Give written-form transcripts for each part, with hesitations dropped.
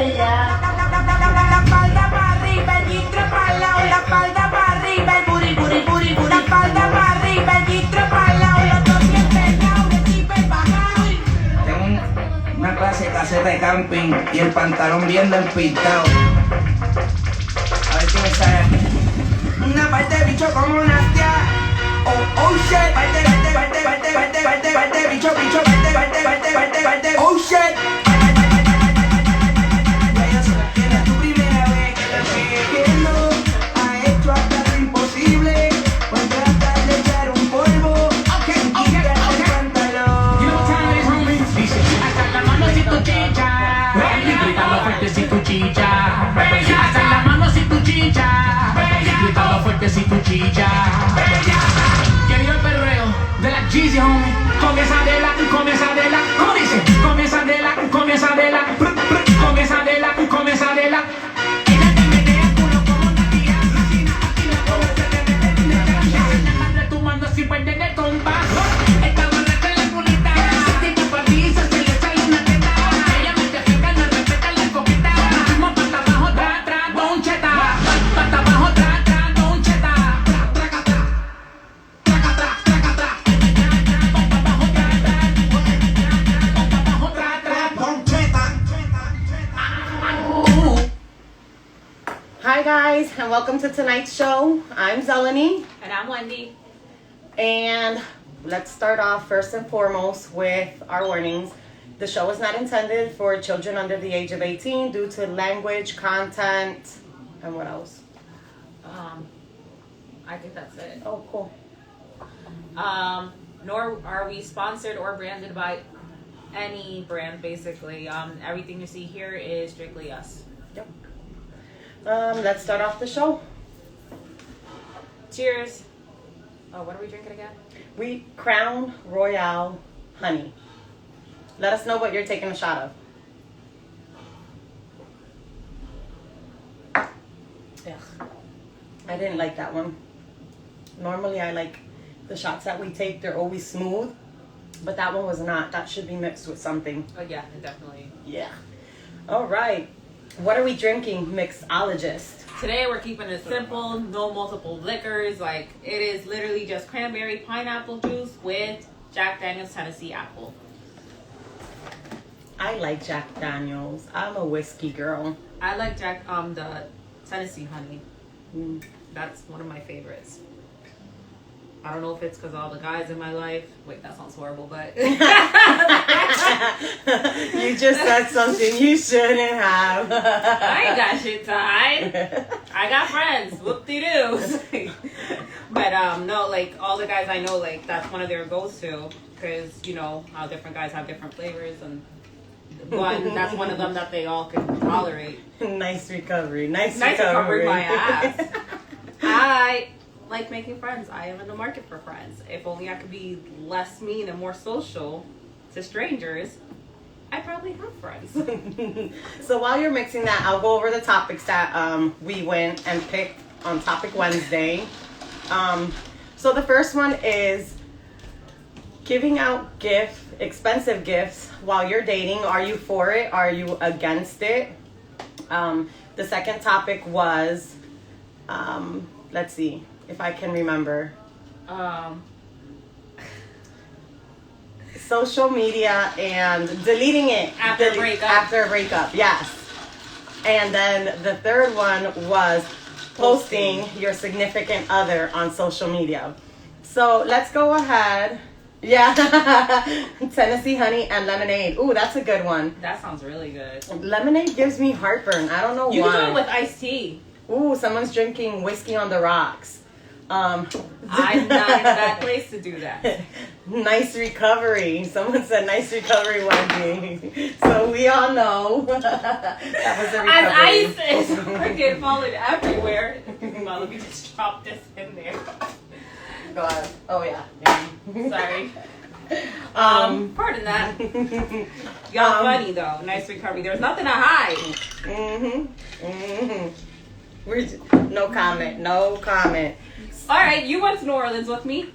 ella. La espalda para arriba, el gistro para el lado, la espalda para arriba, el booty, booty, booty, booty. La espalda para arriba, el gistro para el lado, los dos bien pegados, el chipe bajado. Tengo una clase de caseta de camping y el pantalón bien despintado. A ver qué me sale aquí. Una parte de bicho como una tía. Oh shit. Parte, bicho, parte, oh shit. Ya yo sé que era tu primera vez que no ha hecho hasta lo imposible. Pues tratar de echar un polvo y quitarte el pantalón. Dice, hasta la mano si tu chicha. Grítalo fuerte si tu chicha. Hasta la mano si tu chicha. Grítalo fuerte si tu chicha. Querido el perreo de la Jeezy, homie. Comienza de la, ¿cómo dice? Comienza de la, comienza de la. Ella te mete el culo como una tía. Así no puedo se te mete en la cara. Dale tu mano sin perder el compás. Esta borracha en la culita. Si te paliza, se le sale una teta. Ella me te fija, no respeta la coqueta. Nos fuimos pata abajo, tra, don cheta. Pata abajo, tra, don cheta. Hi guys, and welcome to tonight's show. I'm Zeleny, And I'm Wendy. and let's start off first and foremost with our warnings. The show is not intended for children under the age of 18 due to language, content, and what else? I think that's it. Oh, cool. Nor are we sponsored or branded by any brand, basically. Everything you see here is strictly us. Yep. Let's start off the show. Cheers. Oh, what are we drinking again? We Crown Royale Honey. Let us know what you're taking a shot of. Ugh. I didn't like that one. Normally I like the shots that we take, they're always smooth. But that one was not. That should be mixed with something. Oh, yeah, definitely. Yeah. All right. What are we drinking, mixologist? Today we're keeping it simple, no multiple liquors. Like, it is literally just cranberry pineapple juice with Jack Daniel's Tennessee apple. I like Jack Daniels. I'm a whiskey girl. I like the Tennessee honey. Mm. That's one of my favorites. I don't know if it's because all the guys in my life. Wait, that sounds horrible, but You just said something you shouldn't have. I ain't got shit to hide. I got friends. Whoop-de-doo. But no, like all the guys I know, like that's one of their go-to because you know how different guys have different flavors, and that's one of them that they all can tolerate. Nice recovery. Nice recovery, my ass. I like making friends. I am in the market for friends. If only I could be less mean and more social to strangers, I probably have friends. So while you're mixing that, I'll go over the topics that we went and picked on Topic Wednesday. So the first one is giving out expensive gifts while you're dating. Are you for it? Are you against it? The second topic was, let's see if I can remember. Social media and deleting it After a breakup. After a breakup, yes. And then the third one was posting your significant other on social media. So let's go ahead. Yeah. Tennessee honey and lemonade. Ooh, that's a good one. That sounds really good. Lemonade gives me heartburn. I don't know You why. can do it with iced tea. Ooh, someone's drinking whiskey on the rocks. I'm not in that place to do that. Nice recovery. Someone said nice recovery, Wendy. So we all know that was a recovery. As ice is freaking falling everywhere. Well, let me just drop this in there. Go ahead. Oh yeah. Sorry. Pardon that. Y'all funny though. Nice recovery. There's nothing to hide. No comment. No comment. All right, you went to New Orleans with me.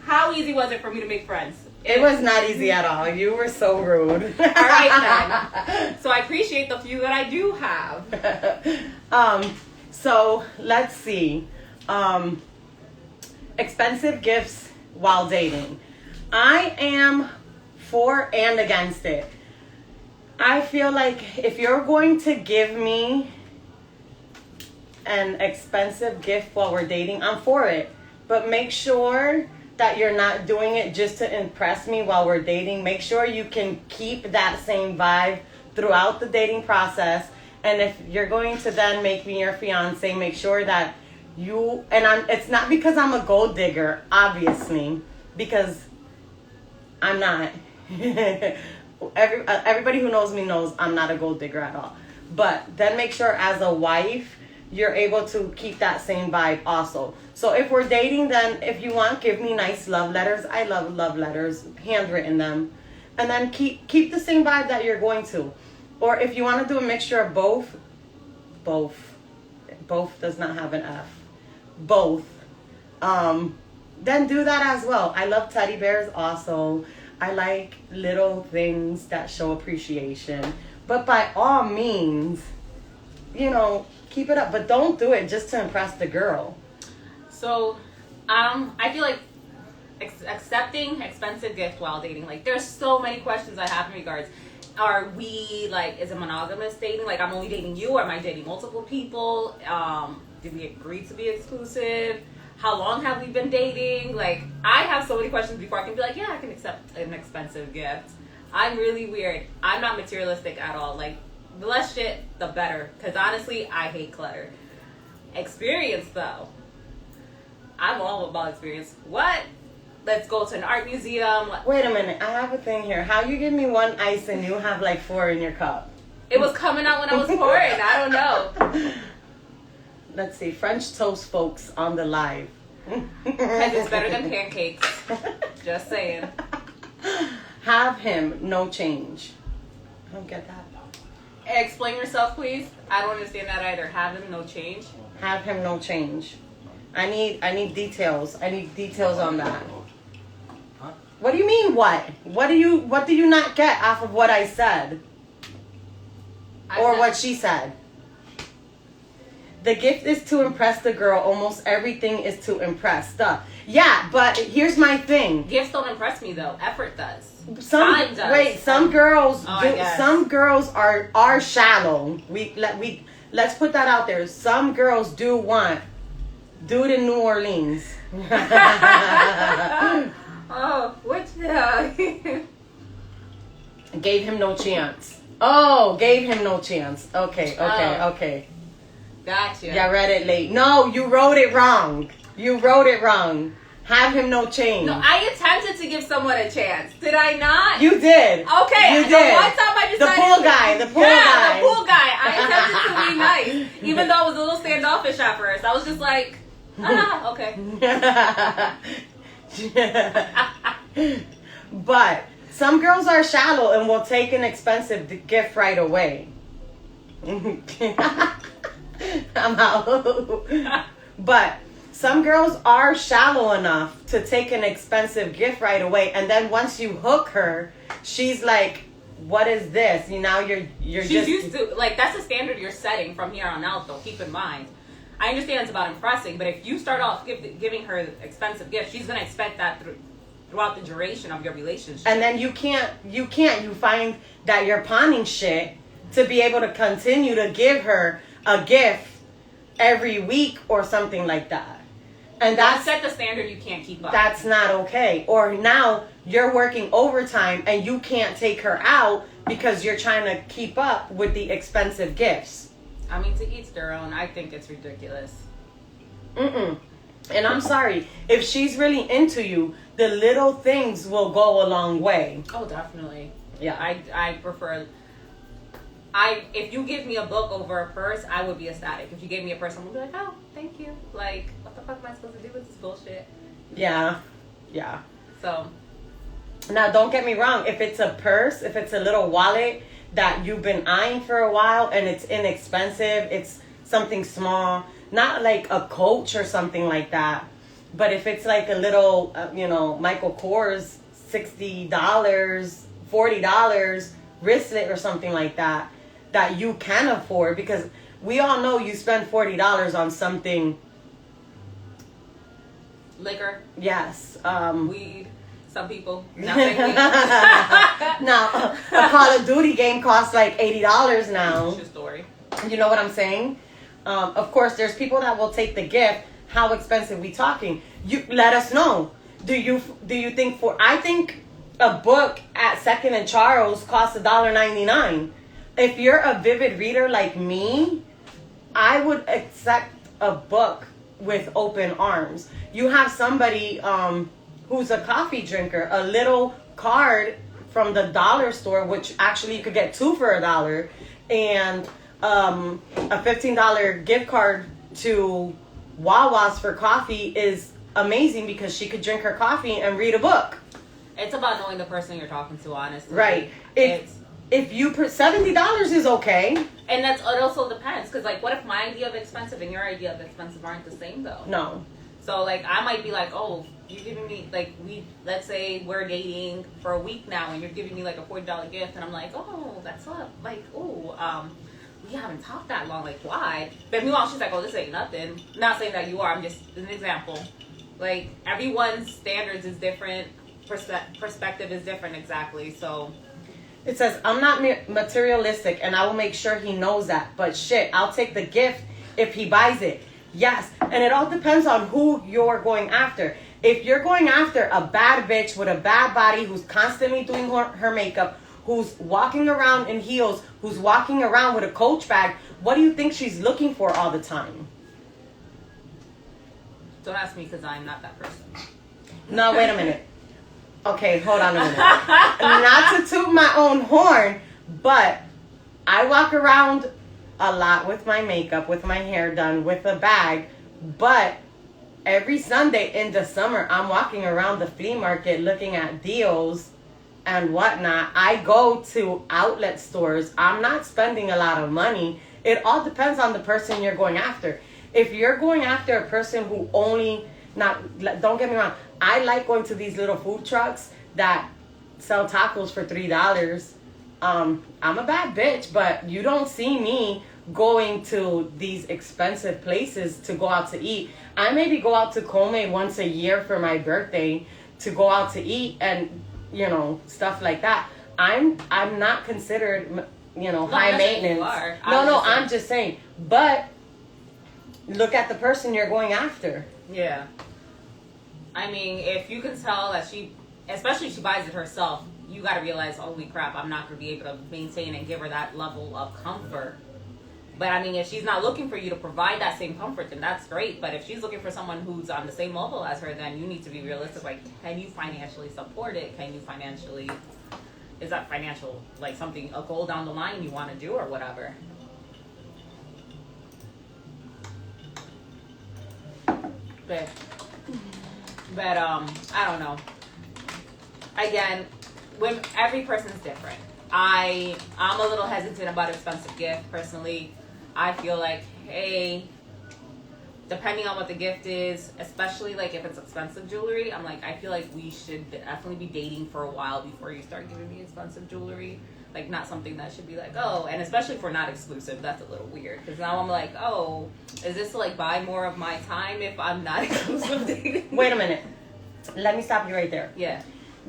How easy was it for me to make friends? It was not easy at all. You were so rude. All right then. So I appreciate the few that I do have. So let's see. Expensive gifts while dating. I am for and against it. I feel like if you're going to give me an expensive gift while we're dating, I'm for it. But make sure that you're not doing it just to impress me while we're dating. Make sure you can keep that same vibe throughout the dating process. And if you're going to then make me your fiance, make sure that you, and it's not because I'm a gold digger, obviously, because I'm not. Everybody who knows me knows I'm not a gold digger at all. But then make sure as a wife, you're able to keep that same vibe also. So if we're dating, then if you want, give me nice love letters. I love love letters, handwritten them. And then keep the same vibe that you're going to. Or if you want to do a mixture of both does not have an F. Both. Then do that as well. I love teddy bears also. I like little things that show appreciation. But by all means, keep it up. But don't do it just to impress the girl. So, I feel like accepting expensive gifts while dating, like, there's so many questions I have in regards. Are we, like, is it monogamous dating? Like, I'm only dating you, or am I dating multiple people? Did we agree to be exclusive? How long have we been dating? Like, I have so many questions before I can be like, yeah, I can accept an expensive gift. I'm really weird. I'm not materialistic at all. Like, the less shit, the better. Because honestly, I hate clutter. Experience, though. I'm all about experience. What? Let's go to an art museum. Wait a minute. I have a thing here. How you give me one ice and you have like 4 in your cup? It was coming out when I was pouring. I don't know. Let's see. French toast folks on the live. Because it's better than pancakes. Just saying. Have him no change. I don't get that. Explain yourself, please. I don't understand that either. Have him no change. Have him no change. I need details. I need details on that. What do you mean what? What do you not get off of what I said? Or what she said? The gift is to impress the girl. Almost everything is to impress. Yeah, but here's my thing. Gifts don't impress me though. Effort does. Time does. Wait, some girls some girls are shallow. Let's put that out there. Some girls do want dude in New Orleans. Oh, which Gave him no chance. Oh, gave him no chance. Okay. Gotcha. Yeah, read it late. No, you wrote it wrong. Have him no change. No, I attempted to give someone a chance. Did I not? You did. Okay. You did. One time I decided the pool guy. The pool guy. I attempted to be nice, even though I was a little standoffish at first. I was just like, okay. But some girls are shallow and will take an expensive gift right away. I'm out. But some girls are shallow enough to take an expensive gift right away, and then once you hook her, she's like, "What is this?" She's just used to, like, that's the standard you're setting from here on out. Though, keep in mind, I understand it's about impressing, but if you start off giving her expensive gifts, she's gonna expect that throughout the duration of your relationship. And then you find that you're pawning shit to be able to continue to give her a gift every week or something like that. And that's set the standard you can't keep up. That's not okay. Or now you're working overtime and you can't take her out because you're trying to keep up with the expensive gifts. I mean, to each their own. I think it's ridiculous. And I'm sorry, if she's really into you, the little things will go a long way. Oh, definitely. Yeah. I prefer. If you give me a book over a purse, I would be ecstatic. If you gave me a purse, I'm gonna be like, oh, thank you. Like, what the fuck am I supposed to do with this bullshit? Yeah. So. Now, don't get me wrong. If it's a purse, if it's a little wallet that you've been eyeing for a while and it's inexpensive, it's something small, not like a Coach or something like that. But if it's like a little, Michael Kors $60, $40 wristlet or something like that you can afford, because we all know you spend $40 on something. Liquor, Yes. weed, some people. Nothing. Now, a Call of Duty game costs like $80 now. True story. You know what I'm saying? Of course, there's people that will take the gift. How expensive we talking? You let us know. Do you think I think a book at Second and Charles costs $1.99. If you're a vivid reader like me, I would accept a book with open arms. You have somebody who's a coffee drinker, a little card from the dollar store, which actually you could get 2 for $1, and a $15 gift card to Wawa's for coffee is amazing, because she could drink her coffee and read a book. It's about knowing the person you're talking to, honestly. Right. If you put $70 is okay. And it also depends, because like, what if my idea of expensive and your idea of expensive aren't the same though? No. So like, I might be like, oh, you're giving me like, let's say we're dating for a week now, and you're giving me like a $40 gift, and I'm like, oh, that's up. Like, oh, we haven't talked that long. Like, why? But meanwhile, she's like, oh, this ain't nothing. Not saying that you are. I'm just an example. Like, everyone's standards is different. Perspective is different, exactly. So It says, I'm not materialistic, and I will make sure he knows that. But shit, I'll take the gift if he buys it. Yes, and it all depends on who you're going after. If you're going after a bad bitch with a bad body who's constantly doing her makeup, who's walking around in heels, who's walking around with a Coach bag, what do you think she's looking for all the time? don't ask me, because I'm not that person. No, wait a minute. Okay, hold on a minute. Not to toot my own horn, but I walk around a lot with my makeup, with my hair done, with a bag. But every Sunday in the summer, I'm walking around the flea market looking at deals and whatnot. I go to outlet stores. I'm not spending a lot of money. It all depends on the person you're going after. If you're going after a person who don't get me wrong, I like going to these little food trucks that sell tacos for $3. I'm a bad bitch, but you don't see me going to these expensive places to go out to eat. I maybe go out to Come once a year for my birthday to go out to eat and, stuff like that. I'm not considered, high maintenance. I'm just saying. But look at the person you're going after. Yeah. I mean, if you can tell that especially if she buys it herself, you got to realize, holy crap, I'm not going to be able to maintain and give her that level of comfort. But I mean, if she's not looking for you to provide that same comfort, then that's great. But if she's looking for someone who's on the same level as her, then you need to be realistic. Like, can you financially support it? Is that financial, like a goal down the line you want to do or whatever? But I don't know. Again, when every person's different. I'm a little hesitant about expensive gift personally. I feel like, hey, depending on what the gift is, especially like if it's expensive jewelry, I'm like, I feel like we should definitely be dating for a while before you start giving me expensive jewelry. Like, not something that should be like, oh, and especially if we're not exclusive, that's a little weird. Because now I'm like, oh, is this to like buy more of my time if I'm not exclusive dating? Wait a minute. Let me stop you right there. Yeah.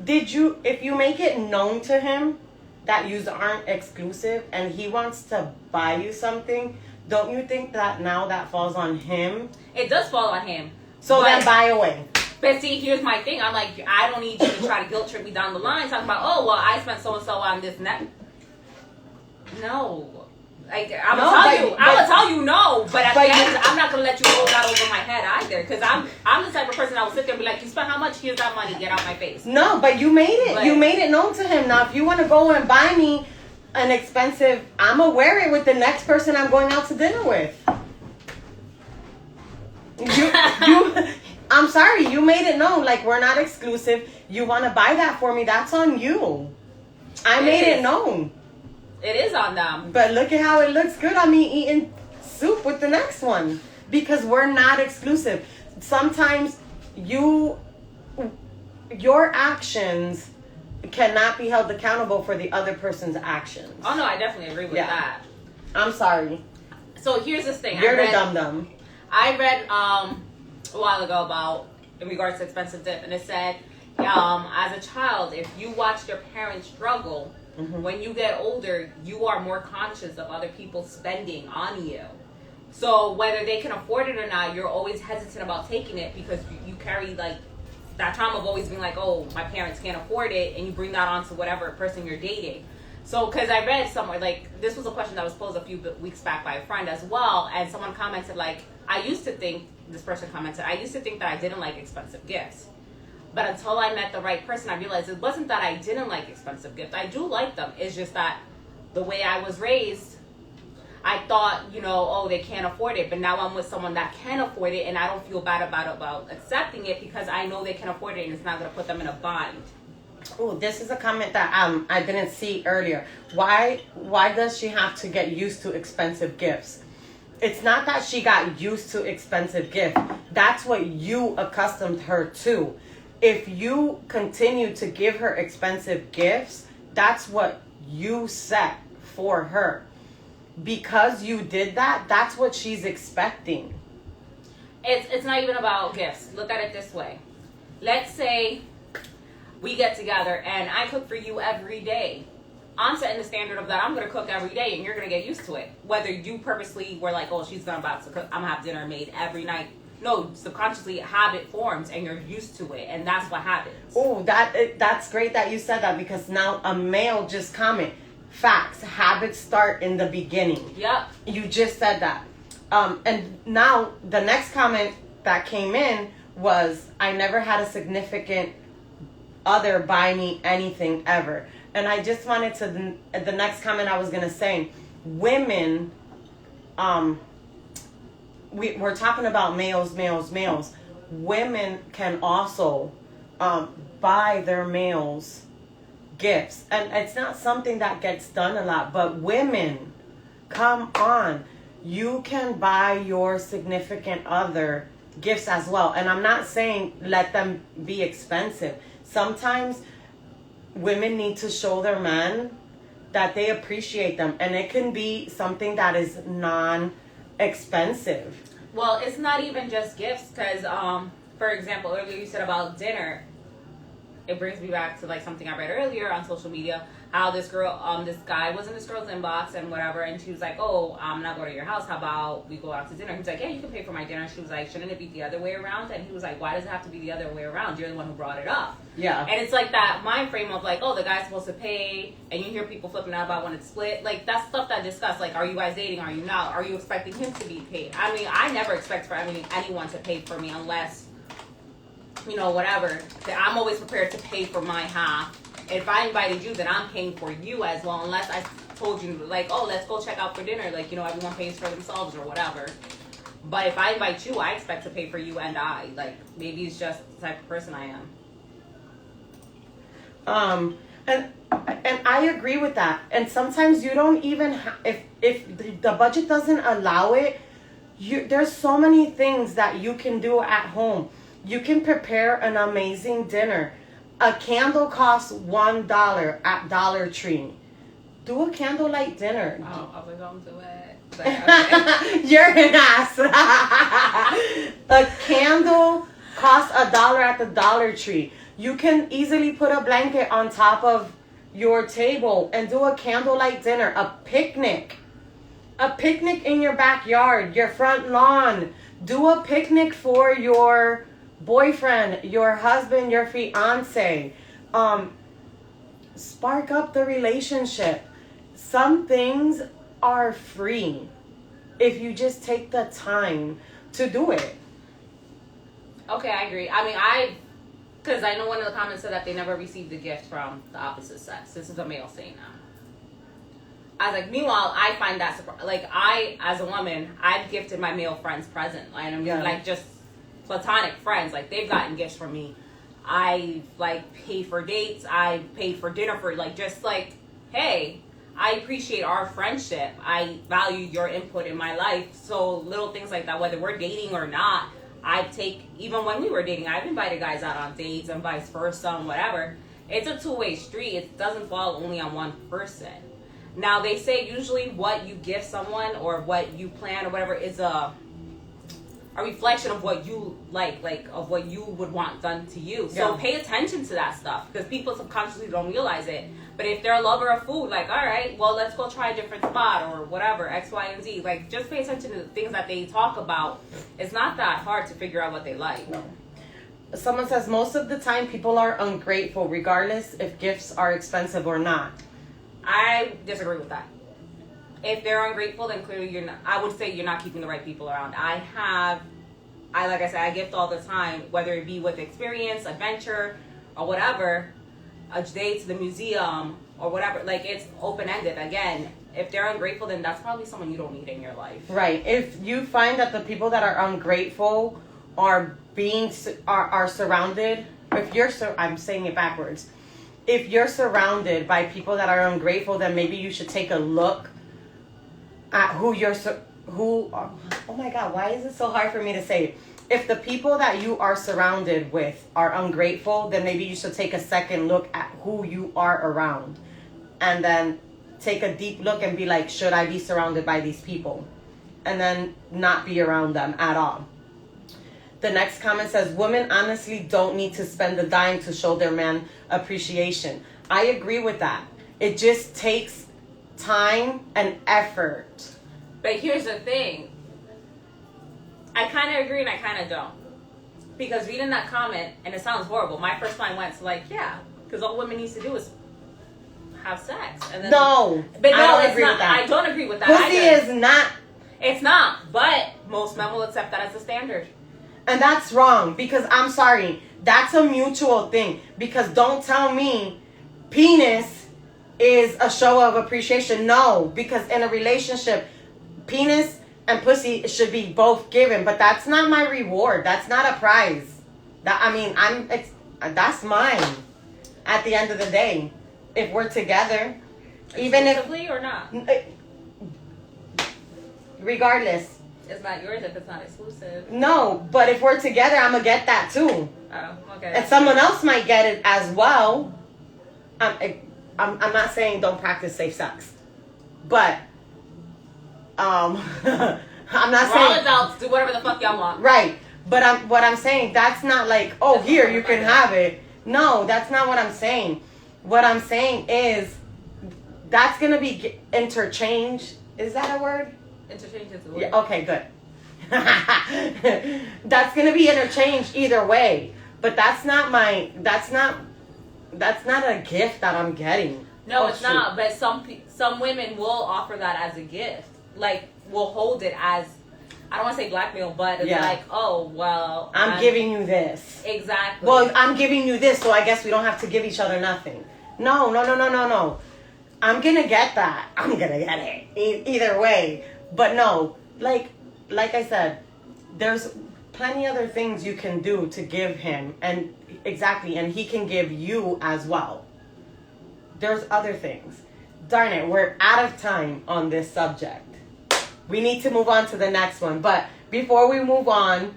If you make it known to him that you aren't exclusive and he wants to buy you something, don't you think that now that falls on him? It does fall on him. So then buy away. But see, here's my thing. I'm like, I don't need you to try to guilt trip me down the line talking about, oh, well, I spent so-and-so on this and that. No. Like, I'm going to tell you no. But at the end, I'm not going to let you hold that over my head either. Because I'm the type of person that will sit there and be like, you spent how much? Here's that money. Get out my face. No, but you made it. You made it known to him. Now, if you want to go and buy me an expensive, I'm going to wear it with the next person I'm going out to dinner with. I'm sorry, you made it known. Like, we're not exclusive. You want to buy that for me, that's on you. I made it known. It is on them. But look at how it looks good on me eating soup with the next one. Because we're not exclusive. Sometimes your actions cannot be held accountable for the other person's actions. Oh no, I definitely agree with Yeah. that. I'm sorry. So here's this thing. You're the dum-dum. I read a while ago about in regards to expensive dip, and it said, as a child, if you watched your parents struggle, when you get older, you are more conscious of other people spending on you. So whether they can afford it or not, you're always hesitant about taking it because you carry like that trauma of always being like, oh, my parents can't afford it, and you bring that on to whatever person you're dating. So, because I read somewhere, like, this was a question that was posed a few weeks back by a friend as well, and someone commented, like, this person commented, I used to think that I didn't like expensive gifts. But until I met the right person, I realized it wasn't that I didn't like expensive gifts. I do like them. It's just that the way I was raised, I thought, oh, they can't afford it. But now I'm with someone that can afford it, and I don't feel bad about accepting it because I know they can afford it, and it's not going to put them in a bind. Oh, this is a comment that I didn't see earlier. Why does she have to get used to expensive gifts? It's not that she got used to expensive gifts. That's what you accustomed her to. If you continue to give her expensive gifts, that's what you set for her. Because you did that, that's what she's expecting. It's not even about gifts. Look at it this way. Let's say we get together and I cook for you every day. I'm setting the standard of that I'm going to cook every day and you're going to get used to it. Whether you purposely were like, oh, she's about to cook, I'm going to have dinner made every night. No, subconsciously habit forms and you're used to it, and that's what happens. Oh, that's great that you said that, because now a male just commented. Facts. Habits start in the beginning. Yep. You just said that. And now the next comment that came in was, I never had a significant other buy me anything ever. And I just wanted to, the next comment I was going to say, women, we're talking about males. Women can also buy their males gifts. And it's not something that gets done a lot, but women, come on. You can buy your significant other gifts as well. And I'm not saying let them be expensive. Sometimes women need to show their men that they appreciate them. And it can be something that is non-expensive. Well, it's not even just gifts because, for example, earlier you said about dinner. It brings me back to like something I read earlier on social media, how this guy was in this girl's inbox and whatever, and she was like, oh, I'm not going to your house, how about we go out to dinner? He was like, yeah, you can pay for my dinner. She was like, shouldn't it be the other way around? And he was like, why does it have to be the other way around? You're the one who brought it up. Yeah. And it's like that mind frame of like, oh, the guy's supposed to pay, and you hear people flipping out about when it's split. Like, that's stuff that discuss, like, are you guys dating, are you not? Are you expecting him to be paid? I mean, I never expect for anyone to pay for me unless, whatever. I'm always prepared to pay for my half. If I invited you, then I'm paying for you as well, unless I told you, like, oh, let's go check out for dinner. Like, everyone pays for themselves or whatever. But if I invite you, I expect to pay for you and I. Like, maybe it's just the type of person I am. And I agree with that. And sometimes you don't even, if the budget doesn't allow it, there's so many things that you can do at home. You can prepare an amazing dinner. A candle costs $1 at Dollar Tree. Do a candlelight dinner. Oh, I was going to do it. But, okay. You're an ass. A candle costs $1 at the Dollar Tree. You can easily put a blanket on top of your table and do a candlelight dinner. A picnic. A picnic in your backyard, your front lawn. Do a picnic for your boyfriend, your husband, your fiance. Spark up the relationship. Some things are free if you just take the time to do it. Okay, I agree. I mean, because I know one of the comments said that they never received a gift from the opposite sex. This is a male saying that. I was like, meanwhile, I find that like I, as a woman, I've gifted my male friends presents. Like just platonic friends. Like they've gotten gifts from me. I like pay for dates. I paid for dinner for just like, hey, I appreciate our friendship. I value your input in my life. So little things like that, whether we're dating or not, even when we were dating, I've invited guys out on dates and vice versa and whatever. it's a two-way street. It doesn't fall only on one person. Now, they say usually what you give someone or what you plan or whatever is a reflection of what you like of what you would want done to you. So Yeah. pay attention to that stuff, because people subconsciously don't realize it. But if they're a lover of food, like, all right, well, let's go try a different spot or whatever, X, Y, and Z. Like, just pay attention to the things that they talk about. It's not that hard to figure out what they like. No. Someone says most of the time people are ungrateful regardless if gifts are expensive or not. I disagree with that. If they're ungrateful, then clearly you're not, I would say you're not keeping the right people around. Like I said, I gift all the time, whether it be with experience, adventure, or whatever, a day to the museum, or whatever. Like, it's open-ended. Again, if they're ungrateful, then that's probably someone you don't need in your life. Right. If you find that the people that are ungrateful are are surrounded, I'm saying it backwards. If you're surrounded by people that are ungrateful, then maybe you should take a look at oh my God, why is it so hard for me to say it? If the people that you are surrounded with are ungrateful, then maybe you should take a second look at who you are around. And then take a deep look and be like, should I be surrounded by these people? And then not be around them at all. The next comment says, women honestly don't need to spend a dime to show their man appreciation. I agree with that. It just takes time and effort. But here's the thing. I kind of agree and I kind of don't. Because reading that comment, and it sounds horrible, my first mind went to like, yeah, because all women need to do is have sex. And then, No, but I no, don't it's agree not. with that. I don't agree with that Pussy either. is not, It's not, but most men will accept that as a standard. and that's wrong, because I'm sorry, that's a mutual thing. Because don't tell me penis is a show of appreciation. No, because in a relationship, penis and pussy should be both given, but that's not my reward. That's not a prize. That's mine. At the end of the day, if we're together, even if Exclusively or not? regardless, It's not yours if it's not exclusive. no. But if we're together, I'm gonna get that too, Oh, okay. and someone else might get it as well. I'm not saying don't practice safe sex, but I'm not We're all saying adults. Do whatever the fuck y'all want. right. But what I'm saying, that's not like, oh, That's here not you what can I'm have it. No, that's not what I'm saying. What I'm saying is that's gonna be interchange. Is that a word? Interchange is the word. Yeah. Okay. Good. That's gonna be interchange either way. But that's not a gift that I'm getting. No, Oh, it's shoot. not. But some women will offer that as a gift. Like, will hold it as, I don't want to say blackmail, but it's Yeah. like, oh, well. I'm giving you this. Exactly. Well, I'm giving you this, so I guess we don't have to give each other nothing. No. I'm gonna get that. I'm gonna get it. Either way. But no, like I said, there's plenty other things you can do to give him, and he can give you as well. There's other things. Darn it, we're out of time on this subject. We need to move on to the next one. But before we move on,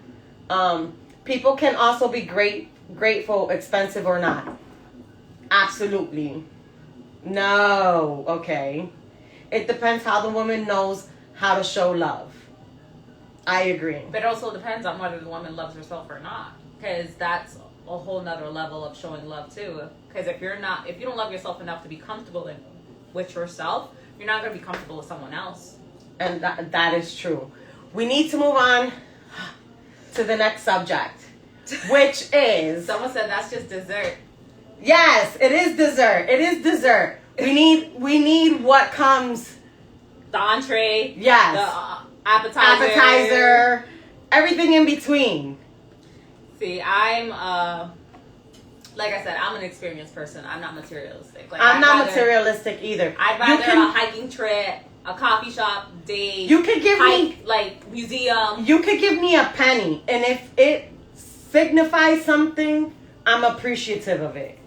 people can also be grateful, expensive or not. Absolutely. No. Okay. It depends how the woman knows how to show love. I agree. But it also depends on whether the woman loves herself or not. Because that's a whole nother level of showing love, too. Because if you don't love yourself enough to be comfortable with yourself, you're not going to be comfortable with someone else. And that is true. We need to move on to the next subject, which is... Someone said that's just dessert. Yes, it is dessert. It is dessert. We need what comes... The entree. Yes. The appetizer. Everything in between. See, I'm... like I said, I'm an experienced person. I'm not materialistic. Like, I'm not materialistic either. I'd rather a hiking trip, a coffee shop date. You could give me... like, museum. You could give me a penny, and if it signifies something, I'm appreciative of it.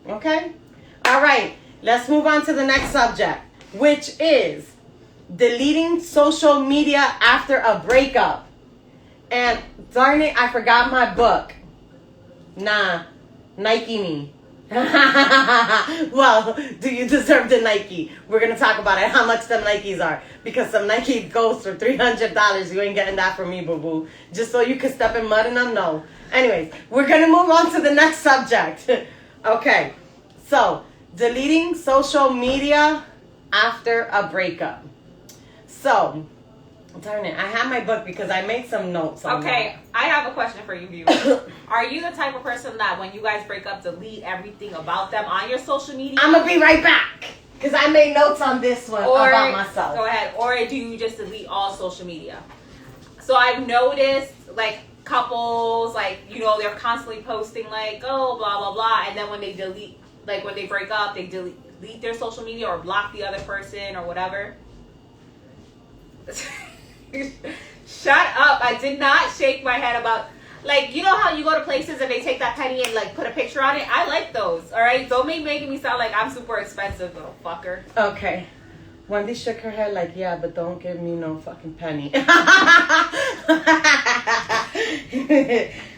Okay? All right. Let's move on to the next subject, which is deleting social media after a breakup. And darn it, I forgot my book. Nah, Nike me. Well, do you deserve the Nike? We're gonna talk about it. How much them Nikes are? Because some Nike goes for $300. You ain't getting that from me, boo boo. Just so you can step in mud in them. No. Anyways, we're gonna move on to the next subject. Okay. So, deleting social media after a breakup. So, darn it, I have my book because I made some notes on Okay, I have a question for you, viewers. Are you the type of person that when you guys break up, delete everything about them on your social media? I'm gonna be right back because I made notes on this one about myself. Go ahead. Or do you just delete all social media? So I've noticed, like, couples, like, you know, they're constantly posting, like, oh, blah, blah, blah. And then when they delete, like, when they break up, they delete their social media or block the other person or whatever. Shut up. I did not shake my head about, like, you know how you go to places and they take that penny and, like, put a picture on it? I like those, all right? Don't make me sound like I'm super expensive, little fucker. Okay. Wendy shook her head like, yeah, but don't give me no fucking penny.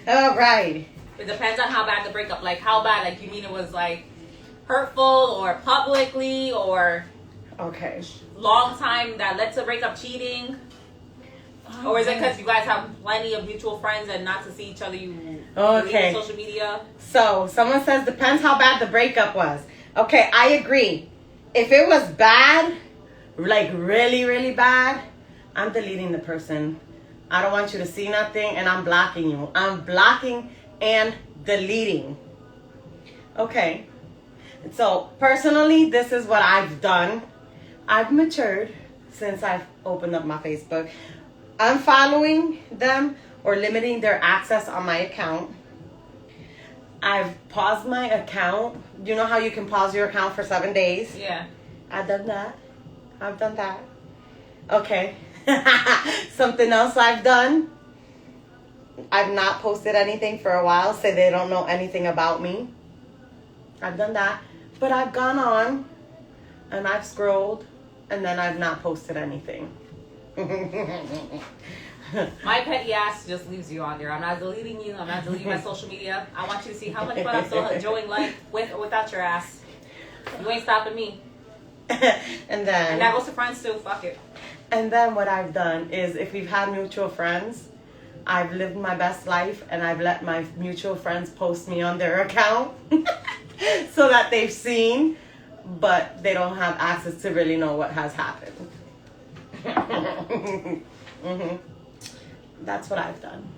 All right. It depends on how bad the breakup, like, how bad, like, you mean it was, like, hurtful or publicly or Okay. long time that led to breakup, cheating? Or is it because you guys have plenty of mutual friends and not to see each other, you Okay. delete social media? So, someone says, depends how bad the breakup was. Okay, I agree. If it was bad, like really, really bad, I'm deleting the person. I don't want you to see nothing and I'm blocking you. I'm blocking and deleting. Okay. So, personally, this is what I've done. I've matured since I've opened up my Facebook. Unfollowing them or limiting their access on my account. I've paused my account. You know how you can pause your account for 7 days? Yeah. I've done that. I've done that. Okay. Something else I've done. I've not posted anything for a while, so they don't know anything about me. I've done that. But I've gone on and I've scrolled and then I've not posted anything. My petty ass just leaves you on there. I'm not deleting you. I'm not deleting my social media. I want you to see how much fun I'm still enjoying life with or without your ass. You ain't stopping me. And that goes to friends too. Fuck it. And then what I've done is if we've had mutual friends, I've lived my best life and I've let my mutual friends post me on their account so that they've seen, but they don't have access to really know what has happened. Mm-hmm. That's what I've done.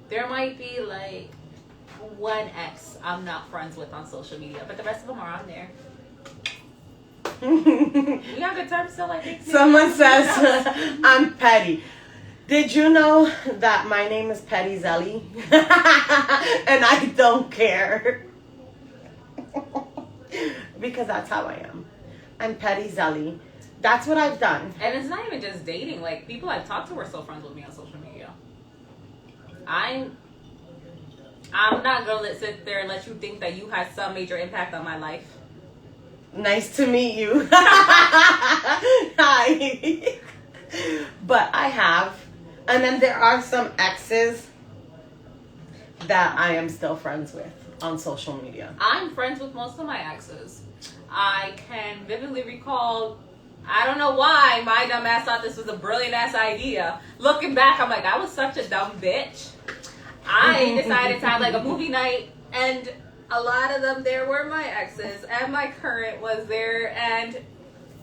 There might be like one ex I'm not friends with on social media, but the rest of them are on there. We got good terms still, I think. Someone says I'm petty. Did you know that my name is Petty Zelly? And I don't care. Because that's how I am. I'm Petty Zelly. That's what I've done. And it's not even just dating. Like, people I've talked to are still friends with me on social media. I'm not gonna sit there and let you think that you had some major impact on my life. Nice to meet you. Hi. But I have. And then there are some exes that I am still friends with on social media. I'm friends with most of my exes. I can vividly recall, I don't know why my dumb ass thought this was a brilliant ass idea. Looking back, I'm like, I was such a dumb bitch. I decided to have like a movie night, and a lot of them there were my exes, and my current was there, and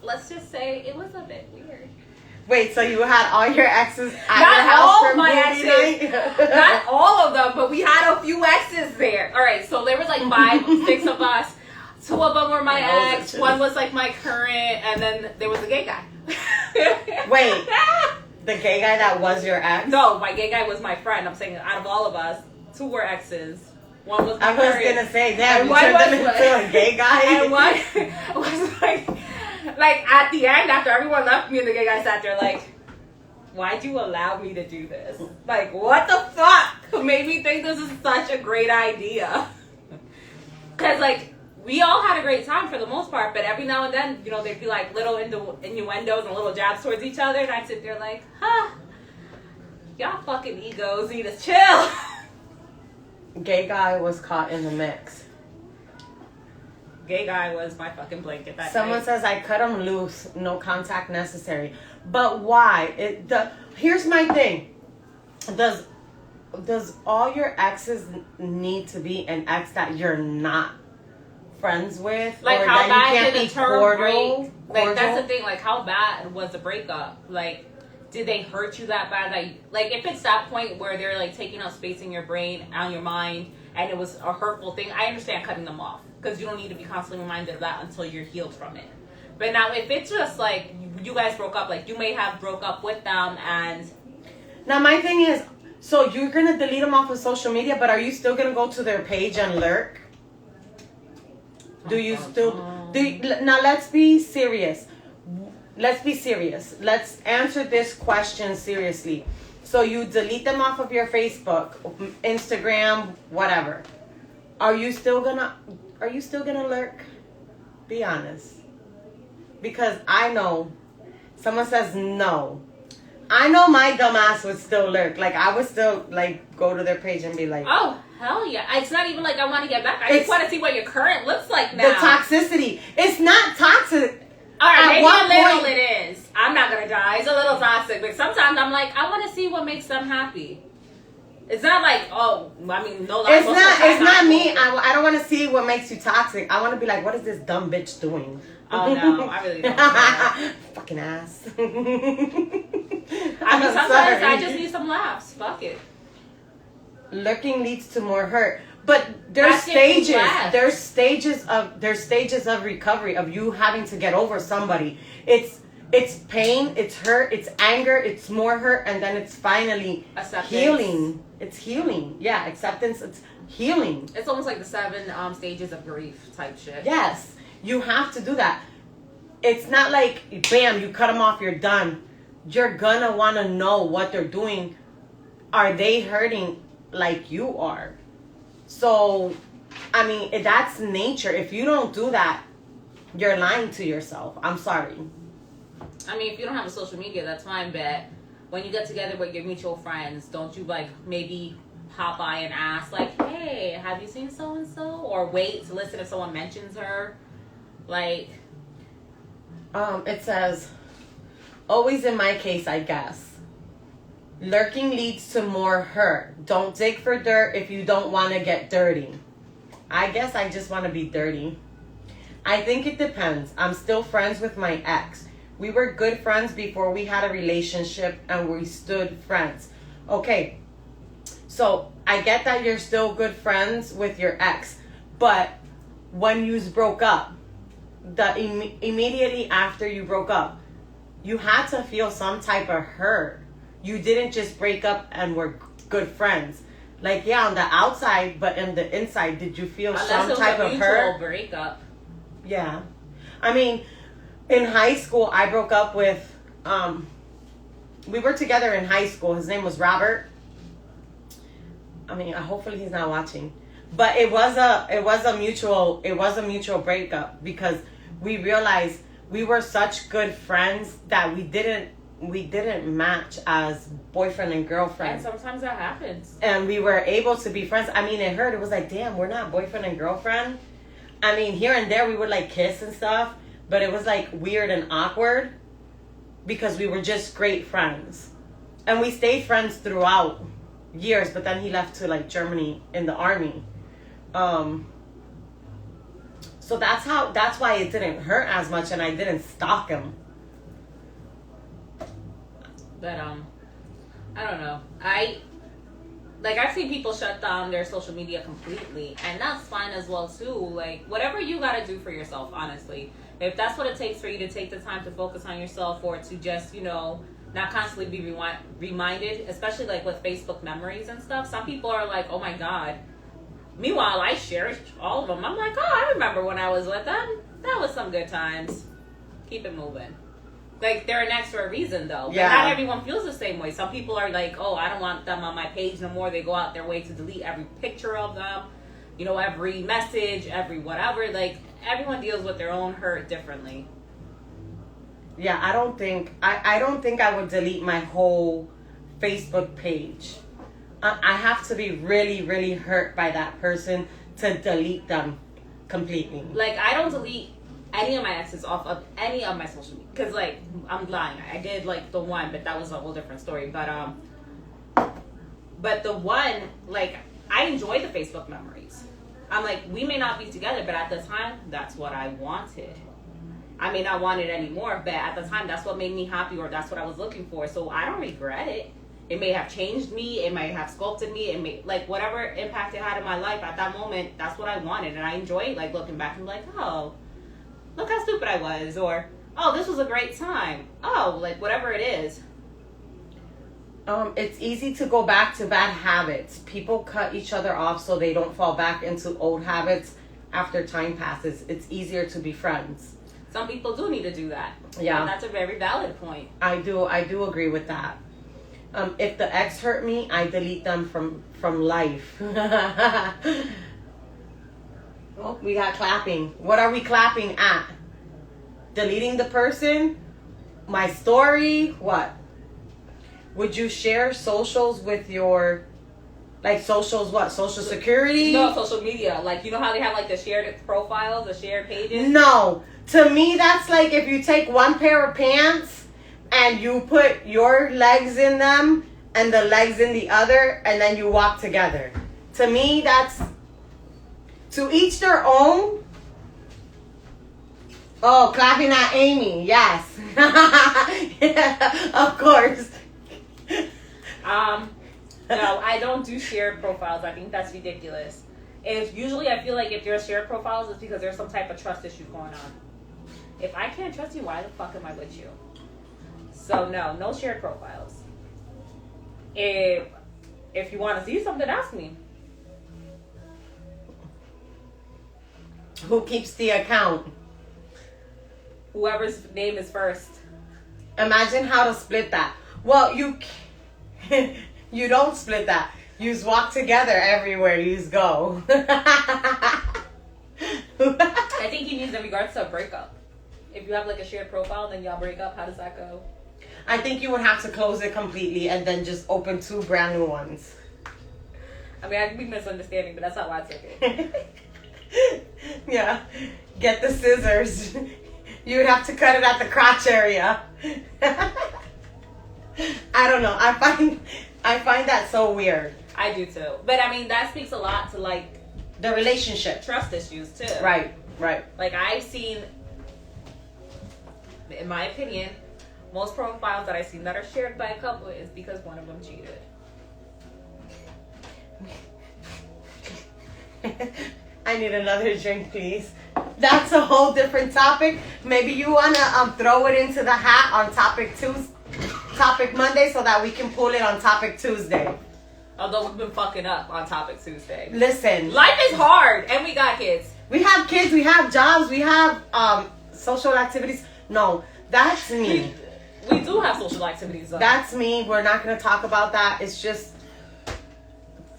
let's just say it was a bit weird. Wait, so you had all your exes at Not your house all for of my movie exes. night? Not all of them, but we had a few exes there. All right, so there was like 6 of us. 2 of them were my ex. 1 was like my current, and then there was a gay guy. Wait, the gay guy that was your ex? No, my gay guy was my friend. I'm saying out of all of us, 2 were exes. 1 was my I was current. gonna say, damn, And you one turned them was- into a gay guy? And 1 was like at the end, after everyone left me and the gay guy sat there like, why'd you allow me to do this? Like, what the fuck made me think this is such a great idea? Because, like, we all had a great time for the most part, but every now and then, you know, there'd be, like, little innuendos and little jabs towards each other, and I'd sit there like, y'all fucking egos need to chill. Gay guy was caught in the mix. Gay guy was my fucking blanket that Someone night. says I cut him loose, no contact necessary. But why? Here's my thing. Does all your exes need to be an ex that you're not friends with? Like, or how that bad you can't did the be term cordial? break? Like, that's the thing. Like, how bad was the breakup? Like, did they hurt you that bad? Like, if it's that point where they're like taking up space in your brain, on your mind, and it was a hurtful thing, I understand cutting them off because you don't need to be constantly reminded of that until you're healed from it. But now, if it's just like you guys broke up, like you may have broke up with them, and now my thing is, so you're gonna delete them off of social media, but are you still gonna go to their page and lurk? Do you still? Now let's be serious. Let's be serious. Let's answer this question seriously. So you delete them off of your Facebook, Instagram, whatever. Are you still gonna lurk? Be honest. Because I know someone says no. I know my dumbass would still lurk. Like I would still like go to their page and be like, oh hell yeah! It's not even like I want to get back. I just want to see what your current looks like now. the toxicity. It's not toxic. All right, At maybe what a little point- it is. I'm not gonna die. It's a little toxic, but sometimes I'm like, I want to see what makes them happy. It's not like, oh, I mean, no. It's not me. I don't want to see what makes you toxic. I want to be like, what is this dumb bitch doing? Oh no, I really don't. care. Fucking ass. I mean, sometimes I just need some laughs. Fuck it. Lurking leads to more hurt. But there's That's if you stages. laugh. There's stages of recovery of you having to get over somebody. It's pain, it's hurt, it's anger, it's more hurt, and then it's finally Acceptance. healing. It's healing. Yeah, acceptance. It's healing. It's almost like the 7 stages of grief type shit. Yes, you have to do that. It's not like bam, you cut them off, you're done. You're gonna want to know what they're doing. Are they hurting like you are? So, I mean, that's nature. If you don't do that, you're lying to yourself. I'm sorry. I mean, if you don't have a social media, that's fine, but when you get together with your mutual friends, don't you, like, maybe pop by and ask, like, hey, have you seen so-and-so? Or wait to listen if someone mentions her? Like... It says, always in my case, I guess. Lurking leads to more hurt. Don't dig for dirt if you don't want to get dirty. I guess I just want to be dirty. I think it depends. I'm still friends with my ex. We were good friends before we had a relationship and we stood friends. Okay, so I get that you're still good friends with your ex, but when you broke up, immediately after you broke up, you had to feel some type of hurt. You didn't just break up and were good friends. Like, yeah, on the outside, but in the inside, did you feel some type of hurt? Breakup. Yeah. I mean, in high school, I broke up with, we were together in high school. His name was Robert. I mean, hopefully he's not watching. But it was a mutual breakup because we realized we were such good friends that we didn't match as boyfriend and girlfriend. And sometimes that happens. And we were able to be friends. I mean, it hurt. It was like, damn, we're not boyfriend and girlfriend. I mean, here and there we would like kiss and stuff, but it was like weird and awkward because we were just great friends. And we stayed friends throughout years, but then he left to like Germany in the army. So that's why it didn't hurt as much and I didn't stalk him. But I don't know. I've seen people shut down their social media completely, and that's fine as well too. Like, whatever you gotta do for yourself, honestly. If that's what it takes for you to take the time to focus on yourself, or to just, not constantly be reminded, especially like with Facebook memories and stuff. Some people are like, oh my God. Meanwhile, I cherish all of them. I'm like, oh, I remember when I was with them. That was some good times. Keep it moving. Like, they're an ex for a reason, though. Yeah. But not everyone feels the same way. Some people are like, oh, I don't want them on my page no more. They go out their way to delete every picture of them, every message, every whatever. Like, everyone deals with their own hurt differently. Yeah, I don't think I would delete my whole Facebook page. I have to be really, really hurt by that person to delete them completely. Like, I don't delete any of my exes off of any of my social media. Because, like, I'm lying. I did, like, the one, but that was a whole different story. But the one, like, I enjoy the Facebook memories. I'm like, we may not be together, but at the time, that's what I wanted. I may not want it anymore, but at the time, that's what made me happy, or that's what I was looking for. So I don't regret it. It may have changed me. It may have sculpted me. It may, like, whatever impact it had in my life at that moment, that's what I wanted. And I enjoy, like, looking back and like, oh, look how stupid I was. Or, oh, this was a great time. Oh, like, whatever it is. It's easy to go back to bad habits. People cut each other off so they don't fall back into old habits after time passes. It's easier to be friends. Some people do need to do that. Yeah. And that's a very valid point. I do agree with that. If the ex hurt me, I delete them from life. Oh, we got clapping. What are we clapping at? Deleting the person? My story? What? Would you share socials with your, like, socials, what? Social security? No, social media. Like, you know how they have, like, the shared profiles, the shared pages? No. To me, that's like if you take one pair of pants and you put your legs in them and the legs in the other, and then you walk together. To me, that's to each their own. Oh, clapping at Amy. Yes. Yeah, of course. No, I don't do shared profiles. I think that's ridiculous. Usually I feel like if there's shared profiles, it's because there's some type of trust issue going on. If I can't trust you, why the fuck am I with you? So no shared profiles. If you want to see something, ask me. Who keeps the account? Whoever's name is first. Imagine how to split that. Well, you don't split that. You just walk together everywhere you just go. I think he needs in regards to a breakup. If you have like a shared profile, then y'all break up. How does that go? I think you would have to close it completely and then just open 2 brand new ones. I mean, I could be misunderstanding, but that's how I took it. Yeah. Get the scissors. You would have to cut it at the crotch area. I don't know. I find that so weird. I do too. But I mean, that speaks a lot to like The relationship. trust issues too. Right. Like I've seen, in my opinion, most profiles that I've seen that are shared by a couple is because one of them cheated. I need another drink, please. That's a whole different topic. Maybe you wanna throw it into the hat on topic Monday so that we can pull it on topic Tuesday. Although we've been fucking up on topic Tuesday. Listen, Life is hard, and we got kids. we have kids, we have jobs, we have social activities. No, that's me. We do have social activities. Though. That's me. We're not gonna talk about that. It's just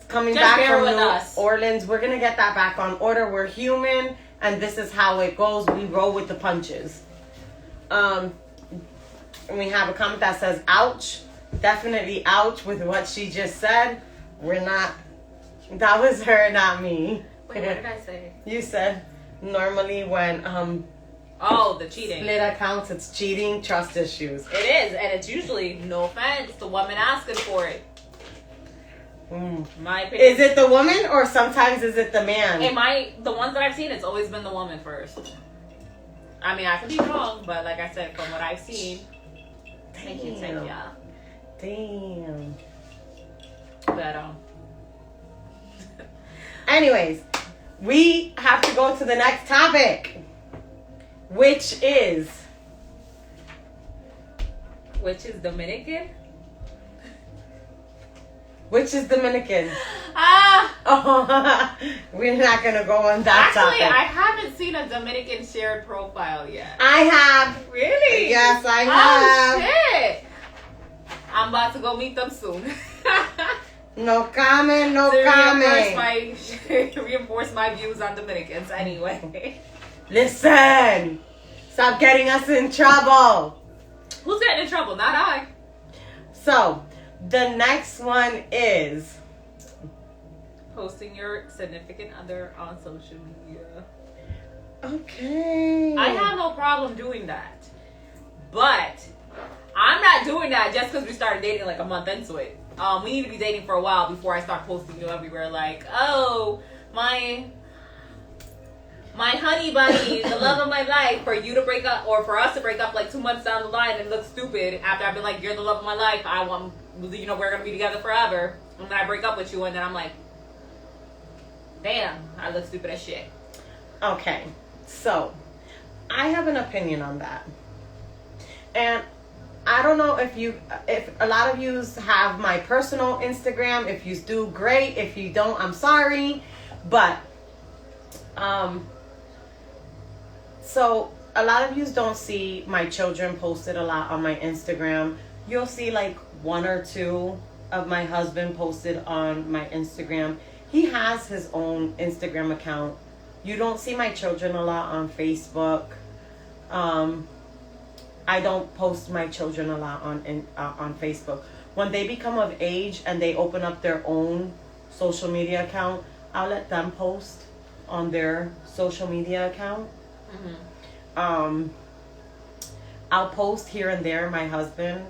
coming Just back bear from with New us. Orleans. We're gonna get that back on order. We're human, and this is how it goes. We roll with the punches. And we have a comment that says, "Ouch." Definitely ouch with what she just said. We're not. That was her, not me. Wait, what did I say? You said normally when Oh, the cheating. split accounts, it's cheating, trust issues. It is, and it's usually, no offense, the woman asking for it. My opinion. Is it the woman or sometimes is it the man? The ones that I've seen, it's always been the woman first. I mean, I could be wrong, but like I said, from what I've seen, thank you, yeah. Damn. But Anyways, we have to go to the next topic, which is Dominican. Which is Dominican. Ah, Oh, we're not gonna go on that actually, topic. I haven't seen a Dominican shared profile yet. I have. Really? Yes, I Oh have. shit! I'm about to go meet them soon. No comment, no to comment. reinforce my views on Dominicans anyway. Listen, stop getting us in trouble. Who's getting in trouble? Not I. So, the next one is posting your significant other on social media. Okay. I have no problem doing that. But I'm not doing that just because we started dating like a month into it. We need to be dating for a while before I start posting you everywhere like, oh, my honey bunny, the love of my life, for you to break up or for us to break up like 2 months down the line and look stupid after I've been like, you're the love of my life. I want, we're gonna be together forever. And then I break up with you and then I'm like, damn, I look stupid as shit. Okay, so I have an opinion on that. And I don't know if a lot of you have my personal Instagram. If you do, great. If you don't, I'm sorry. But, so a lot of you don't see my children posted a lot on my Instagram. You'll see like 1 or 2 of my husband posted on my Instagram. He has his own Instagram account. You don't see my children a lot on Facebook. I don't post my children a lot on Facebook. When they become of age and they open up their own social media account, I'll let them post on their social media account. Mm-hmm. I'll post here and there. My husband,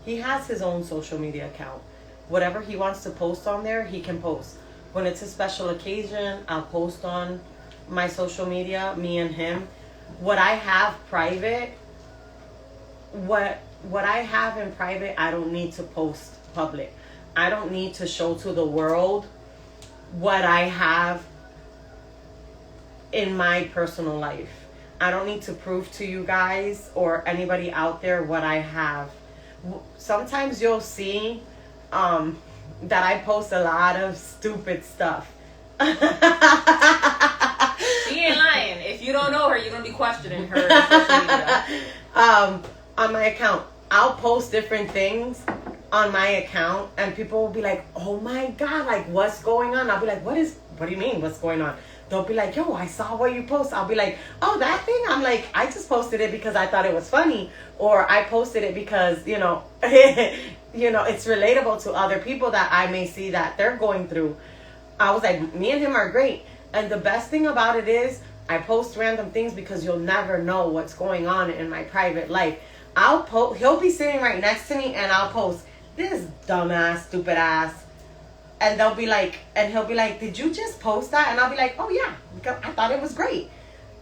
he has his own social media account. Whatever he wants to post on there, he can post. When it's a special occasion, I'll post on my social media, me and him. What I have private, what I have in private, I don't need to post public. I don't need to show to the world what I have in my personal life. I don't need to prove to you guys or anybody out there what I have. Sometimes you'll see that I post a lot of stupid stuff. She ain't lying. If you don't know her, you're gonna be questioning her on social media. On my account, I'll post different things on my account, and people will be like, "Oh my God, like what's going on?" I'll be like, "What do you mean, what's going on?" They'll be like, "Yo, I saw what you post." I'll be like, "Oh, that thing?" I'm like, "I just posted it because I thought it was funny," or I posted it because it's relatable to other people that I may see that they're going through. I was like, me and him are great. And the best thing about it is I post random things because you'll never know what's going on in my private life. He'll be sitting right next to me and I'll post this dumbass, stupid ass. And he'll be like, "Did you just post that?" And I'll be like, "Oh yeah, because I thought it was great."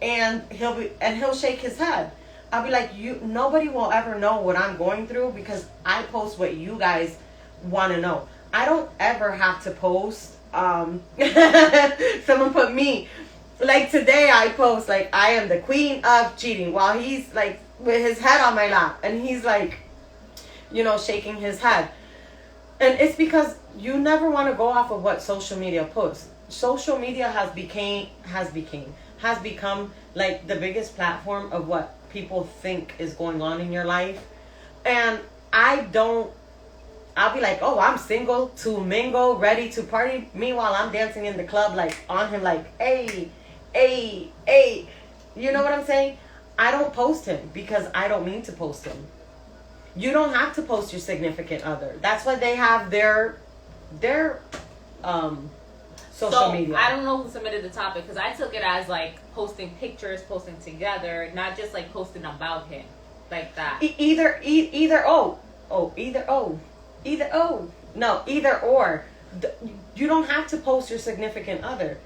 And he'll shake his head. I'll be like, nobody will ever know what I'm going through because I post what you guys want to know. I don't ever have to post. Someone put me, like today I post like I am the queen of cheating while he's like with his head on my lap and he's like, shaking his head. And it's because you never want to go off of what social media posts. Social media has become like the biggest platform of what people think is going on in your life. And I'll be like, "Oh, I'm single to mingle, ready to party." Meanwhile, I'm dancing in the club, like on him, like, "Hey, hey, hey." You know what I'm saying? I don't post him because I don't mean to post him. You don't have to post your significant other. That's why they have their social media. I don't know who submitted the topic because I took it as like posting pictures, posting together, not just like posting about him like that. Either or. You don't have to post your significant other.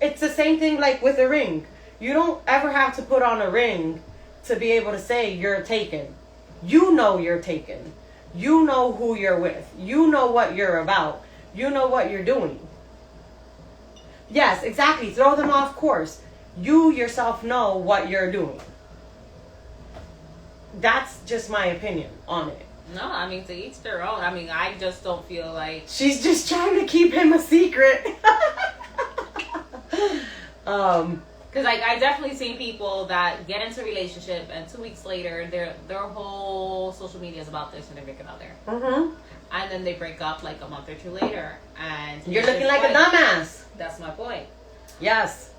It's the same thing like with a ring. You don't ever have to put on a ring to be able to say you're taken. You know you're taken. You know who you're with. You know what you're about. You know what you're doing. Yes, exactly. Throw them off course. You yourself know what you're doing. That's just my opinion on it. No, I mean, to each their own. I mean, I just don't feel like... She's just trying to keep him a secret. Because like, I definitely seen people that get into a relationship and 2 weeks later, their whole social media is about their significant other. Mm-hmm. And then they break up like a month or 2 later. And you're looking like a dumbass. That's my point. Yes.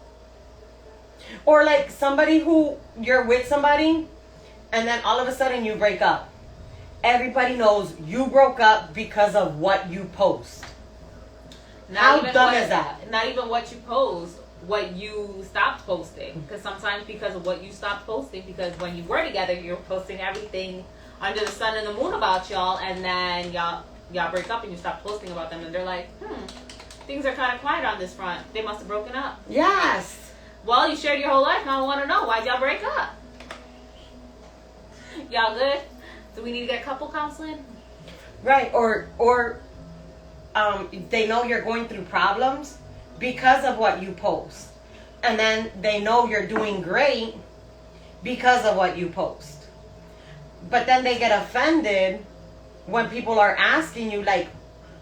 Or like somebody who, you're with somebody, and then all of a sudden you break up. Everybody knows you broke up because of what you post. How dumb is that? Not even what you post, what you stopped posting. Because sometimes because of what you stopped posting, because when you were together, you were posting everything under the sun and the moon about y'all, and then y'all break up and you stop posting about them, and they're like, things are kind of quiet on this front. They must have broken up. Yes. Well, you shared your whole life. Now I want to know, why'd y'all break up? Y'all good? Do we need to get couple counseling? Right. Or they know you're going through problems because of what you post. And then they know you're doing great because of what you post. But then they get offended when people are asking you like,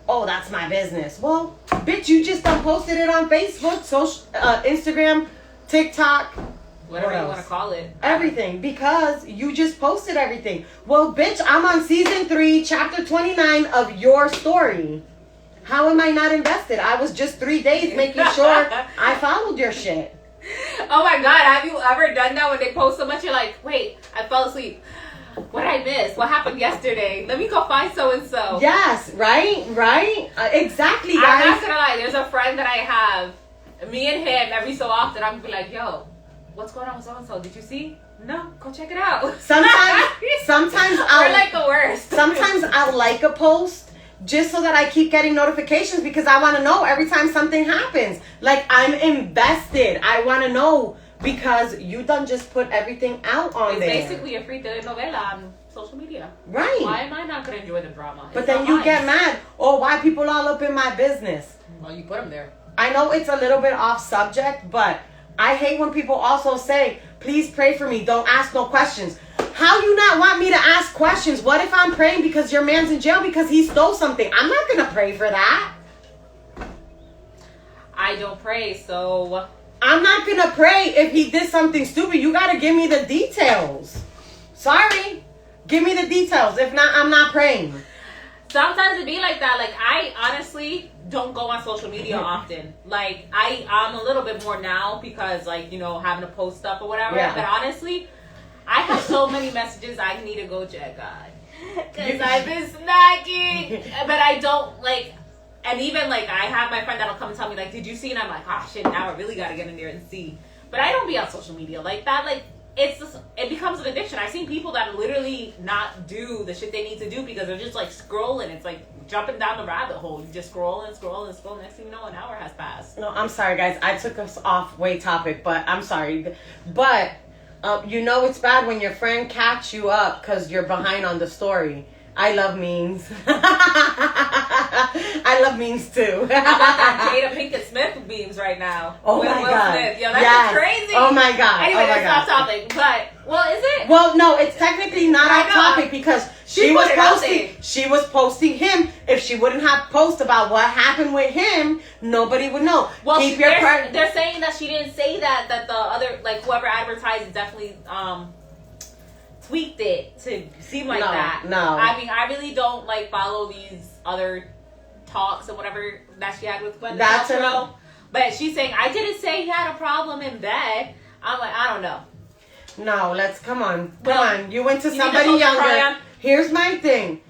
oh, that's my business. Well, bitch, you just posted it on Facebook, Instagram, TikTok. Whatever you want to call it. Everything. Because you just posted everything. Well, bitch, I'm on season 3, chapter 29 of your story. How am I not invested? I was just 3 days making sure I followed your shit. Oh my God, have you ever done that when they post so much? You're like, wait, I fell asleep. What did I miss? What happened yesterday? Let me go find so-and-so. Yes, right? Exactly, guys. I'm not gonna lie, there's a friend that I have. Me and him, every so often, I'm gonna be like, yo, what's going on with so-and-so? Did you see? No, go check it out. Sometimes We're like the worst. Sometimes I'll like a post just so that I keep getting notifications because I want to know every time something happens. Like, I'm invested. I want to know because you done just put everything out on there. It's basically a free telenovela on social media. Right. Why am I not going to enjoy the drama? But then you get mad. Oh, why people all up in my business? Well, you put them there. I know it's a little bit off subject, but I hate when people also say, please pray for me. Don't ask no questions. How you not want me to ask questions? What if I'm praying because your man's in jail because he stole something? I'm not going to pray for that. I don't pray, so... I'm not going to pray if he did something stupid. You got to give me the details. Sorry. Give me the details. If not, I'm not praying. Sometimes it be like that. Like, I honestly don't go on social media often. Like, I'm a little bit more now because, like, you know, having to post stuff or whatever. Yeah. But honestly, I have so many messages I need to go check on. Because I've been snacking. But I don't, like... And even, like, I have my friend that'll come and tell me, like, did you see? And I'm like, oh, shit, now I really got to get in there and see. But I don't be on social media like that. Like, it becomes an addiction. I've seen people that literally not do the shit they need to do because they're just, like, scrolling. It's like jumping down the rabbit hole. You just scroll and scroll and scroll. Next thing you know, an hour has passed. No, I'm sorry, guys. I took us off way topic, but I'm sorry. But, you know it's bad when your friend catch you up because you're behind on the story. I love memes. I love memes too. How about that Jada Pinkett Smith memes right now? Oh with my Will God. Smith. Yo, that's crazy. Oh my God. Anyway, oh my that's God. off topic. But, well, is it? Well, no, it's technically not I off know. topic because she was put it out posting. there. She was posting him. If she wouldn't have posted about what happened with him, nobody would know. Well, Keep your they're saying that she didn't say that the other, like, whoever advertised definitely tweaked it to seem like that. No. I mean, I really don't, like, follow these other talks or whatever that she had with Gwen That's Paltrow. But she's saying, I didn't say he had a problem in bed. I'm like, I don't know. No, come on. Well, You went to you need somebody to post younger. Brian. Here's my thing.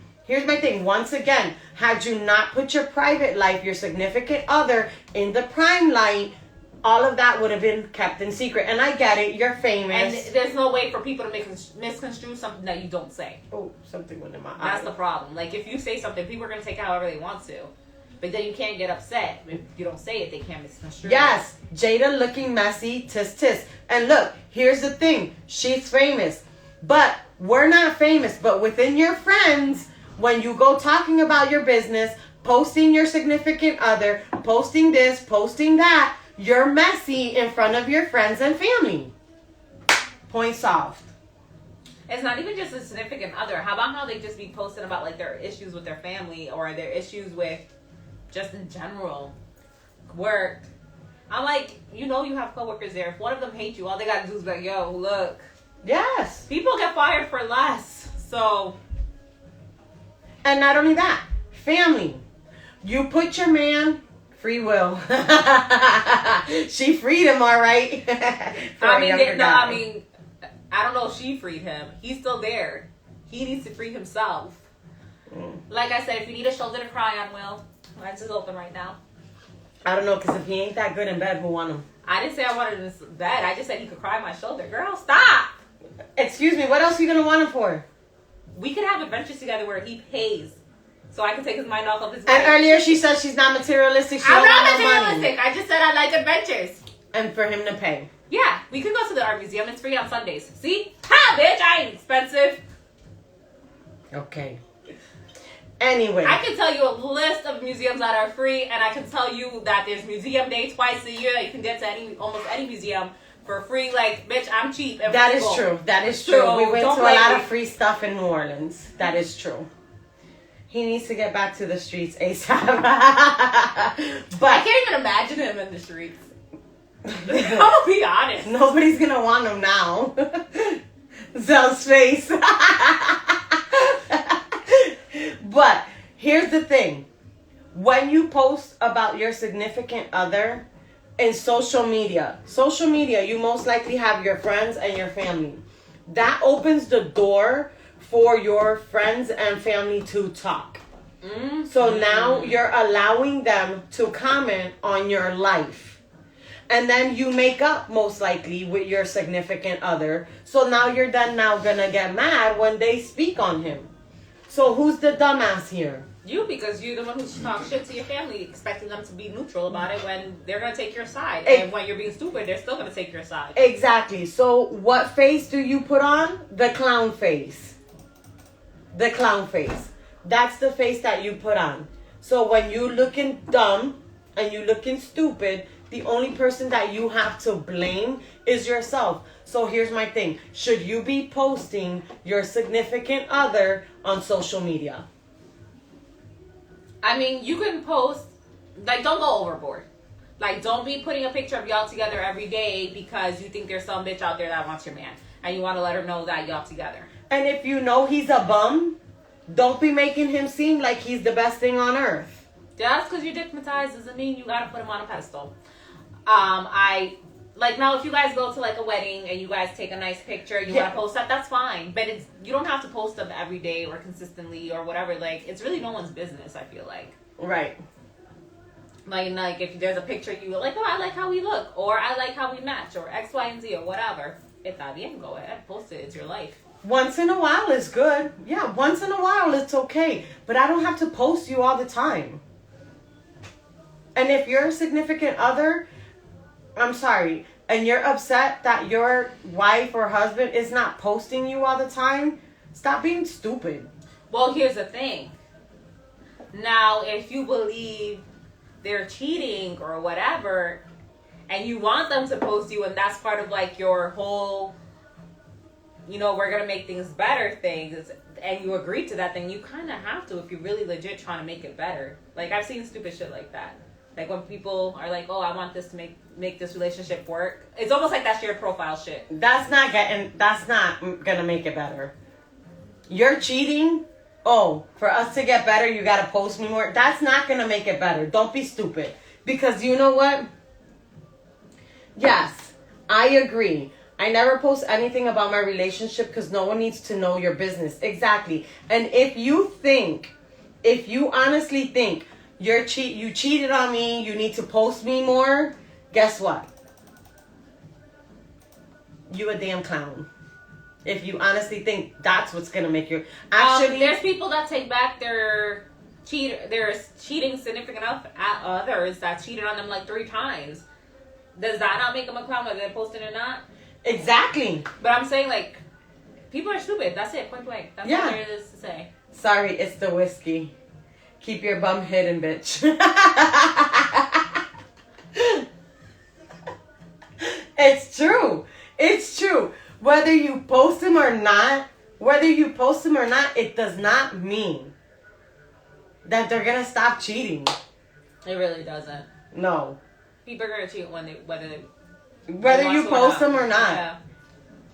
Once again, had you not put your private life, your significant other, in the prime light, all of that would have been kept in secret. And I get it. You're famous. And there's no way for people to misconstrue something that you don't say. Oh, something went in my eye. That's the problem. Like, if you say something, people are going to take it however they want to. But then you can't get upset. If you don't say it, they can't misconstrue it. Yes, Jada looking messy, tis. And look, here's the thing. She's famous. But we're not famous. But within your friends, when you go talking about your business, posting your significant other, posting this, posting that, you're messy in front of your friends and family. Point solved. It's not even just a significant other. How about how they just be posting about, like, their issues with their family or their issues with just in general work. I'm like, you know, you have coworkers there. If one of them hates you, all they gotta do is be like, yo, look. Yes. People get fired for less. So. And not only that, family. You put your man, free will. She freed him, all right. I don't know if she freed him. He's still there. He needs to free himself. Like I said, if you need a shoulder to cry on, Will, mine's is open right now. I don't know, because if he ain't that good in bed, who want him? I didn't say I wanted him in bed. I just said he could cry on my shoulder. Girl, stop. Excuse me, what else are you going to want him for? We could have adventures together where he pays. So I can take his mind off of his And wife. earlier she said she's not materialistic. She I'm don't not want no money. materialistic. I just said I like adventures. And for him to pay. Yeah, we could go to the art museum. It's free on Sundays. See? Ha, bitch, I ain't expensive. Okay. Anyway. I can tell you a list of museums that are free, and I can tell you that there's museum day twice a year that you can get to almost any museum for free. Like, bitch, I'm cheap. And That is frugal. true. That is true. So, we went to don't a blame lot me. of free stuff in New Orleans. That is true. He needs to get back to the streets ASAP. I But can't even imagine him in the streets. I'll be honest. nobody's gonna want him now. Zell's face. But here's the thing. When you post about your significant other in social media, you most likely have your friends and your family. That opens the door for your friends and family to talk. So now you're allowing them to comment on your life. And then you make up most likely with your significant other. So now you're then now gonna get mad when they speak on him. So who's the dumbass here? You, because you're the one who talks shit to your family, expecting them to be neutral about it when they're going to take your side. And when you're being stupid, they're still going to take your side. Exactly. So what face do you put on? The clown face. The clown face. That's the face that you put on. So when you looking dumb and you looking stupid, the only person that you have to blame is yourself. So here's my thing. Should you be posting your significant other on social media? I mean, you can post, like, don't go overboard. Like, don't be putting a picture of y'all together every day because you think there's some bitch out there that wants your man. And you want to let her know that y'all together. And if you know he's a bum, don't be making him seem like he's the best thing on earth. Just because you're dickmatized doesn't mean you got to put him on a pedestal. Like, now, if you guys go to, like, a wedding and you guys take a nice picture, you want to post that, that's fine. But you don't have to post them every day or consistently or whatever. Like, it's really no one's business, I feel like. Right. Like if there's a picture you were like, oh, I like how we look, or I like how we match, or X, Y, and Z, or whatever. Está bien, go ahead, post it. It's your life. Once in a while is good. Yeah, once in a while it's okay. But I don't have to post you all the time. And if you're a significant other, I'm sorry, and you're upset that your wife or husband is not posting you all the time, stop being stupid. Well, here's the thing. Now, if you believe they're cheating or whatever, and you want them to post you, and that's part of like your whole, you know, we're gonna make things better things, and you agree to that, then you kind of have to if you're really legit trying to make it better. Like, I've seen stupid shit like that. Like when people are like, oh, I want this to make this relationship work. It's almost like that shared profile shit. That's not gonna make it better. You're cheating. Oh, for us to get better, you gotta post me more. That's not gonna make it better. Don't be stupid. Because you know what? Yes, I agree. I never post anything about my relationship because no one needs to know your business. Exactly. And if you honestly think you cheated on me, you need to post me more, guess what? You a damn clown. If you honestly think that's what's gonna make you actually there's people that take back their cheating significant others that cheated on them like 3 times. Does that not make them a clown whether they're posting or not? Exactly. But I'm saying, like, people are stupid. That's it, point blank. That's all there is to say. Sorry, it's the whiskey. Keep your bum hidden, bitch. It's true. It's true. Whether you post them or not, it does not mean that they're gonna stop cheating. It really doesn't. No. People are gonna cheat whether you post them or not. Yeah.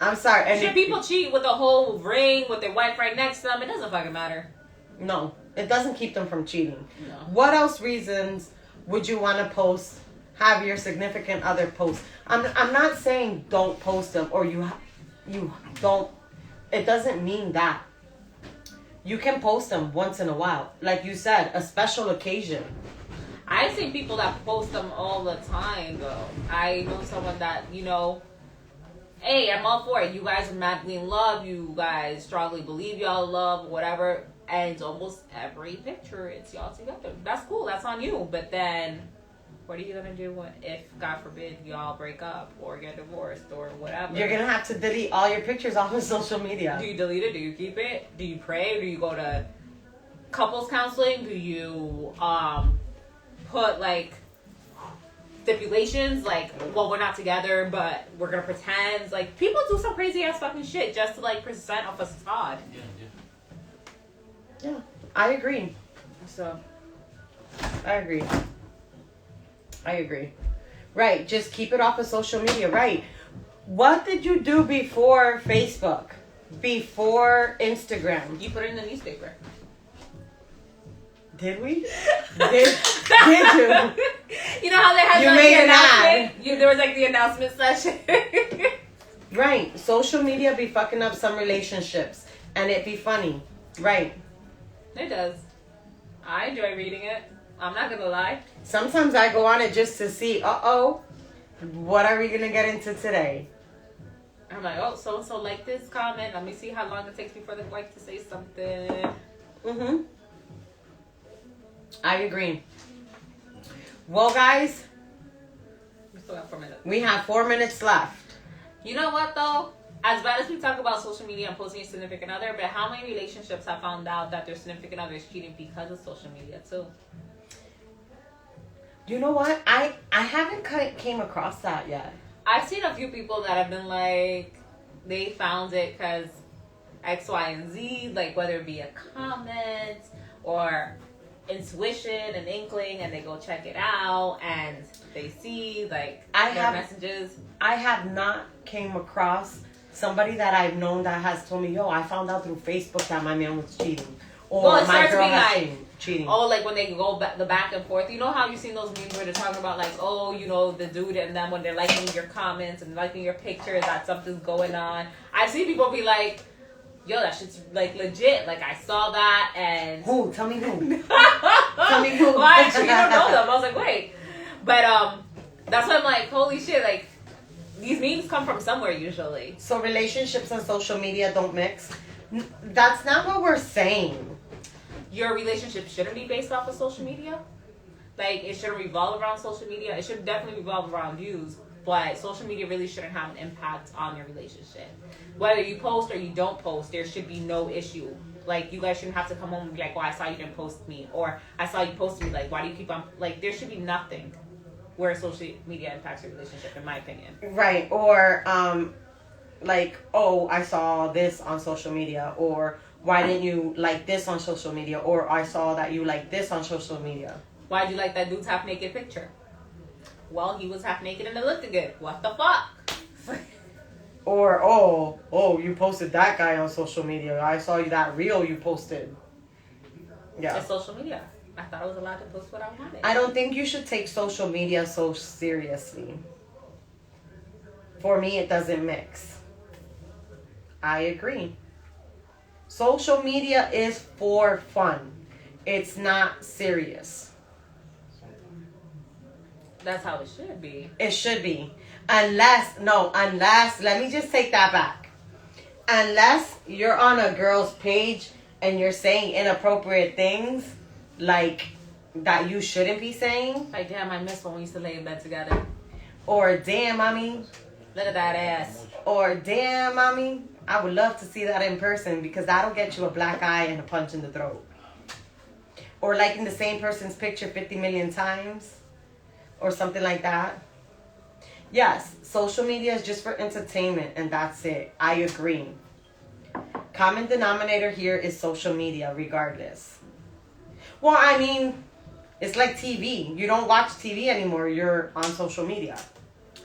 I'm sorry. And Should people cheat with a whole ring with their wife right next to them? It doesn't fucking matter. No, it doesn't keep them from cheating. No. What else reasons would you want to post? Have your significant other post? I'm not saying don't post them or you don't. It doesn't mean that. You can post them once in a while, like you said, a special occasion. I've seen people that post them all the time, though. I know someone that, you know, hey, I'm all for it. You guys are madly in love. You guys strongly believe y'all love, whatever. And almost every picture, it's y'all together. That's cool. That's on you. But then, what are you going to do if, God forbid, y'all break up or get divorced or whatever? You're gonna have to delete all your pictures off of social media. Do you delete it? Do you keep it? Do you pray? Do you go to couples counseling? Do you put like stipulations like, well, we're not together, but we're gonna pretend? Like, people do some crazy ass fucking shit just to like present a facade. Yeah, I agree. So I agree. Right, just keep it off of social media. Right. What did you do before Facebook? Before Instagram? you put it in the newspaper. Did we? Did you? You know how they had You like, made the an ad. announcement? There was like the announcement session. Right. Social media be fucking up some relationships. And it be funny. Right. It does. I enjoy reading it. I'm not gonna lie. Sometimes I go on it just to see, what are we going to get into today? I'm like, oh, so like this comment. Let me see how long it takes before they like to say something. Mm-hmm. I agree. Well, guys, We still got 4 minutes. we have 4 minutes left. You know what though? As bad as we talk about social media and posting your significant other, but how many relationships have found out that their significant other is cheating because of social media too? You know what? I haven't came across that yet. I've seen a few people that have been like, they found it because X, Y, and Z, like whether it be a comment or intuition, an inkling, and they go check it out and they see like their messages. I have not came across somebody that I've known that has told me, yo, I found out through Facebook that my man was cheating. Or Well, it my starts to girl be has like, cheating. oh, like when they go the back and forth. You know how you've seen those memes where they're talking about like, oh, you know, the dude and them when they're liking your comments and liking your pictures that something's going on. I've seen people be like, yo, that shit's like legit. Like I saw that and Who? Tell me who. Tell me who. well, I actually don't know them. I was like, wait. But that's why I'm like, holy shit, like these memes come from somewhere usually. So relationships and social media don't mix. That's not what we're saying. Your relationship shouldn't be based off of social media. Like it shouldn't revolve around social media. It should definitely revolve around views. But social media really shouldn't have an impact on your relationship. Whether you post or you don't post, there should be no issue. Like, you guys shouldn't have to come home and be like, well, I saw you didn't post me. Or, I saw you posted me. Like, why do you keep on... Like, there should be nothing where social media impacts your relationship, in my opinion. Right. Or, like, oh, I saw this on social media. Or, why didn't you like this on social media? Or, I saw that you like this on social media. Why'd you like that dude's half-naked picture? Well, he was half-naked and it looked good. What the fuck? Or, oh, you posted that guy on social media. I saw you that reel you posted. Yeah. It's social media. I thought I was allowed to post what I wanted. I don't think you should take social media so seriously. For me, it doesn't mix. I agree. Social media is for fun. It's not serious. That's how it should be. It should be. Unless, let me just take that back. Unless you're on a girl's page and you're saying inappropriate things, like, that you shouldn't be saying. Like, damn, I miss when we used to lay in bed together. Or, damn, mommy. Look at that ass. Or, damn, mommy. I would love to see that in person because that'll get you a black eye and a punch in the throat. Or liking the same person's picture 50 million times. Or something like that. Yes, social media is just for entertainment and that's it. I agree. Common denominator here is social media regardless. Well, I mean, it's like TV. You don't watch TV anymore. You're on social media.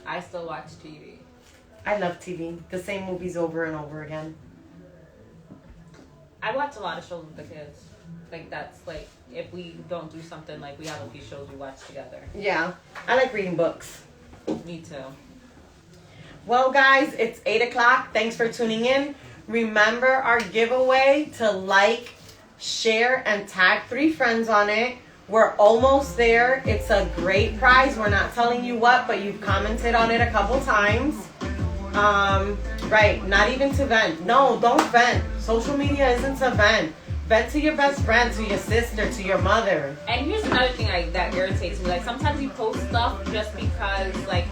I still watch TV. I love TV. The same movies over and over again. I watch a lot of shows with the kids. Like, that's like, if we don't do something, like, we have a few shows we watch together. Yeah, I like reading books. Me too. Well, guys, it's 8 o'clock. Thanks for tuning in. Remember our giveaway to like, share, and tag 3 friends on it. We're almost there. It's a great prize. We're not telling you what, but you've commented on it a couple times. Right, not even to vent. No, don't vent. Social media isn't to vent. Vent to your best friend, to your sister, to your mother. And here's another thing that irritates me. Like, sometimes you post stuff just because, like,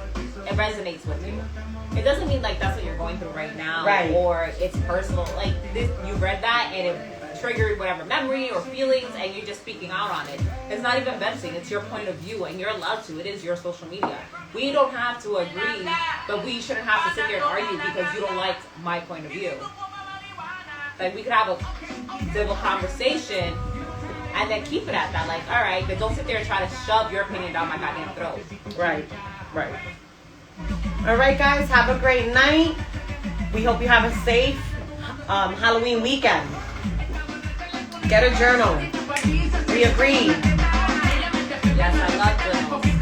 it resonates with you. It doesn't mean, like, that's what you're going through right now. Right. Or it's personal. Like, this, you read that and it triggered whatever memory or feelings and you're just speaking out on it. It's not even venting. It's your point of view and you're allowed to. It is your social media. We don't have to agree, but we shouldn't have to sit there and argue because you don't like my point of view. Like, we could have a civil conversation and then keep it at that. Like, all right, but don't sit there and try to shove your opinion down my goddamn throat. Right, right. All right, guys, have a great night. We hope you have a safe Halloween weekend. Get a journal. We agree. Yes, I love journals.